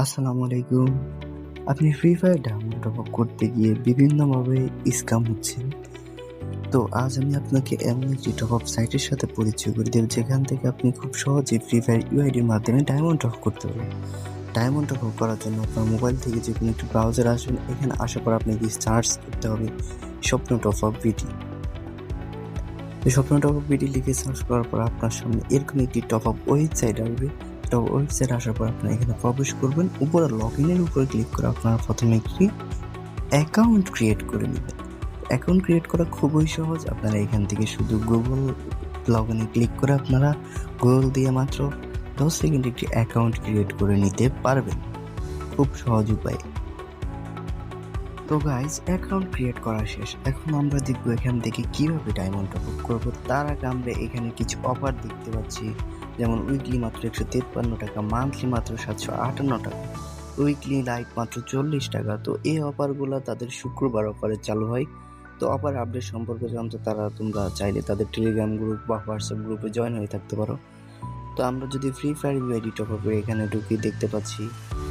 আসসালামু আলাইকুম। আপনি free fire diamond top up করতে গিয়ে বিভিন্নভাবে স্ক্যাম হচ্ছেন। তো আজ আমি আপনাকে এমন একটি টপ আপ সাইটের সাথে পরিচয় করে দেব, যেখান থেকে আপনি খুব সহজেই ফ্রি ফায়ার ইউআইডির মাধ্যমে ডায়মন্ড টপ করতে পারবেন। ডায়মন্ড টপ আপ করার জন্য আপনার মোবাইল থেকে যে কোনো একটি ব্রাউজার আসবেন। এখানে আসার পর আপনাকে সার্চ করতে হবে স্বপ্ন টপ আপ বিডি। স্বপ্ন টপ আপ বিডি লিখে সার্চ করার পর আপনার সামনে এরকম একটি টপ আপ ওয়েবসাইট আসবে। ওয়েবসাইট আসার পর আপনারা এখানে প্রবেশ করবেন। উপরে লগ ইনের উপরে ক্লিক করে আপনারা প্রথমে একটি অ্যাকাউন্ট ক্রিয়েট করে নেবেন। অ্যাকাউন্ট ক্রিয়েট করা খুবই সহজ। আপনারা এখান থেকে শুধু গুগল লগ ইনে ক্লিক করে আপনারা গুগল দিয়ে মাত্র 10 সেকেন্ড একটি অ্যাকাউন্ট ক্রিয়েট করে নিতে পারবেন। খুব সহজ উপায়। তো গাইজ, অ্যাকাউন্ট ক্রিয়েট করা শেষ। এখন আমরা দেখবো এখান থেকে কিভাবে ডায়মন্ড টপ আপ করবো। তার আগে আমরা এখানে কিছু অফার দেখতে পাচ্ছি, যেমন উইকলি মাত্র 153 টাকা, মান্থলি মাত্র 758 টাকা, উইকলি লাইট মাত্র 40 টাকা। তো এই অফারগুলো তাদের শুক্রবার অফারে চালু হয়। তো অফার আপডেট সম্পর্কে জানতে তোমরা চাইলে তাদের টেলিগ্রাম গ্রুপ বা হোয়াটসঅ্যাপ গ্রুপে জয়েন হয়ে থাকতে পারো। তো আমরা যদি ফ্রি ফায়ার ইউআইডি টপ আপে এখানে ঢুকি দেখতে পাচ্ছি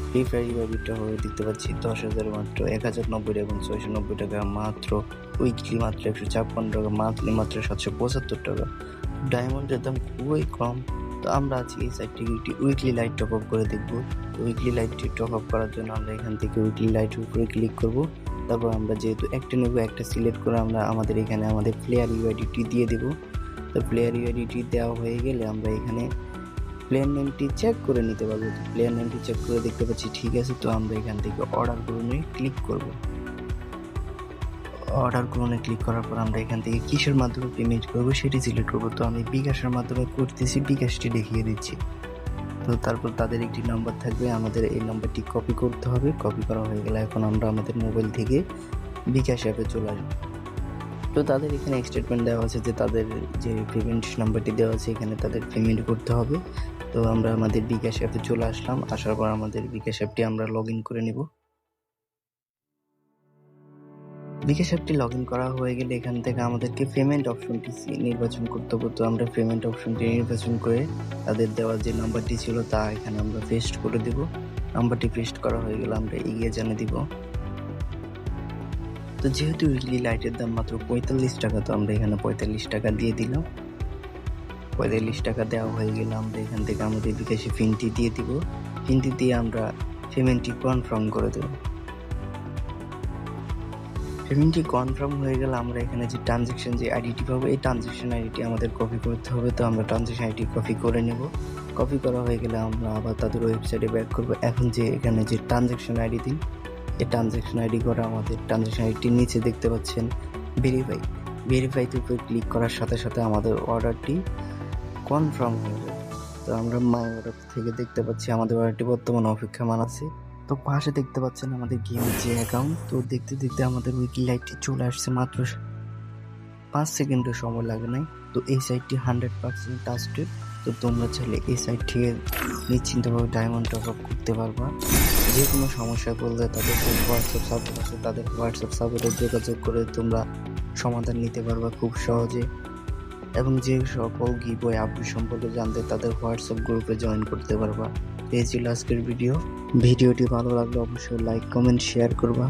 ফ্রি ফায়ার ইউআইডি টপ আপে দেখতে পাচ্ছি 10,000 মাত্র 1,090 এবং 690 টাকা মাত্র, উইকলি মাত্র 156 টাকা, মান্থলি মাত্র 775 টাকা। ডায়মন্ডের দাম খুবই কম। তো আমরা আজকে এই সাইটটি একটি উইকলি লাইট টপ আপ করে দেখবো। তো উইকলি লাইটটি টপ আপ করার জন্য আমরা এখান থেকে উইকলি লাইটের উপরে ক্লিক করব। তারপর আমরা যেহেতু একটা নেব, একটা সিলেক্ট করে আমরা আমাদের এখানে আমাদের প্লেয়ার ইউআইডিটি দিয়ে দেব। তো প্লেয়ার ইউআইডিটি দেওয়া হয়ে গেলে আমরা এখানে প্লেয়ার নেমটি চেক করে নিতে পারবো। তো প্লেয়ার নেমটি চেক করে দেখতে পাচ্ছি ঠিক আছে। তো আমরা এখান থেকে অর্ডার গ্রহণে ক্লিক করব। অর্ডার গ্রহণে ক্লিক করার পর আমরা এখান থেকে কিসের মাধ্যমে পেমেন্ট করব সেটি সিলেক্ট করব। তো আমি বিকাশের মাধ্যমে করতেছি, বিকাশটি দেখিয়ে দিচ্ছি। তো তারপর তাদের একটি নাম্বার থাকবে, আমাদের এই নাম্বারটি কপি করতে হবে। কপি করা হয়ে গেলে এখন আমরা আমাদের মোবাইল থেকে বিকাশ অ্যাপে চলে আসবো। তো তাদের এখানে স্টেটমেন্ট দেওয়া আছে যে তাদের যে পেমেন্ট নাম্বারটি দেওয়া আছে এখানে তাদের পেমেন্ট করতে হবে। তো আমরা আমাদের বিকাশ অ্যাপে চলে আসলাম। আসার পর আমাদের বিকাশ অ্যাপটি আমরা লগ ইন করে নিব। বিকাশ অ্যাপটি লগ ইন করা হয়ে গেলে এখান থেকে আমাদেরকে পেমেন্ট অপশনটি নির্বাচন করতে হবে। তো আমরা পেমেন্ট অপশনটি নির্বাচন করে তাদের দেওয়া যে নাম্বারটি ছিল তা এখানে আমরা পেস্ট করে দেব। নাম্বারটি পেস্ট করা হয়ে গেলে আমরা এগিয়ে জানিয়ে দিব। তো যেহেতু উইকলি লাইটের দাম মাত্র 45 টাকা, তো আমরা এখানে 45 টাকা দিয়ে দিলাম। 45 টাকা দেওয়া হয়ে গেলে আমরা এখান থেকে আমাদের বিকাশে পিনটি দিয়ে দিব। পিনটি দিয়ে আমরা পেমেন্টটি কনফার্ম করে দেব। পেমেন্টটি কনফার্ম হয়ে গেলে আমরা এখানে যে ট্রানজ্যাকশন যে আইডিটি পাবো, এই ট্রানজ্যাকশন আইডিটি আমাদের কপি করতে হবে। তো আমরা ট্রানজ্যাকশন আইডি কপি করে নেব। কপি করা হয়ে গেলে আমরা আবার তাদের ওয়েবসাইটে ব্যাক করবো। এখন যে এখানে যে ট্রানজ্যাকশন আইডি দিন, এই ট্রানজ্যাকশন আইডি করে আমাদের ট্রানজ্যাকশন আইডিটির নিচে দেখতে পাচ্ছেন ভেরিফাইতে উপরে ক্লিক করার সাথে সাথে আমাদের অর্ডারটি কনফার্ম হয়ে যাবে। তো আমরা মাই অর্ডার থেকে দেখতে পাচ্ছি আমাদের অর্ডারটি বর্তমানে অপেক্ষমান আছে। তো পাশে দেখতে পাচ্ছেন আমাদের গেমের যে অ্যাকাউন্ট। তো দেখতে দেখতে আমাদের উইকলি লাইটটি চলে আসছে, মাত্র 5 সেকেন্ডের সময় লাগে নাই। তো এই সাইটটি 100% ট্রাস্টেড। তো তোমরা চাইলে এই সাইট থেকে নিশ্চিন্তভাবে ডায়মন্ড টপ আপ করতে পারবা। যে কোনো সমস্যা করলে তাদের যে হোয়াটসঅ্যাপ সাপোর্ট আছে, তাদের হোয়াটসঅ্যাপ সাপোর্টে যোগাযোগ করে তোমরা সমাধান নিতে পারবা খুব সহজে। এবং যে সকল গিভওয়ে আপডেট সম্পর্কে জানতে তাদের হোয়াটসঅ্যাপ গ্রুপে জয়েন করতে পারবা। এই ছিল আজকের ভিডিওটি ভালো লাগলে অবশ্যই লাইক, কমেন্ট, শেয়ার করবা।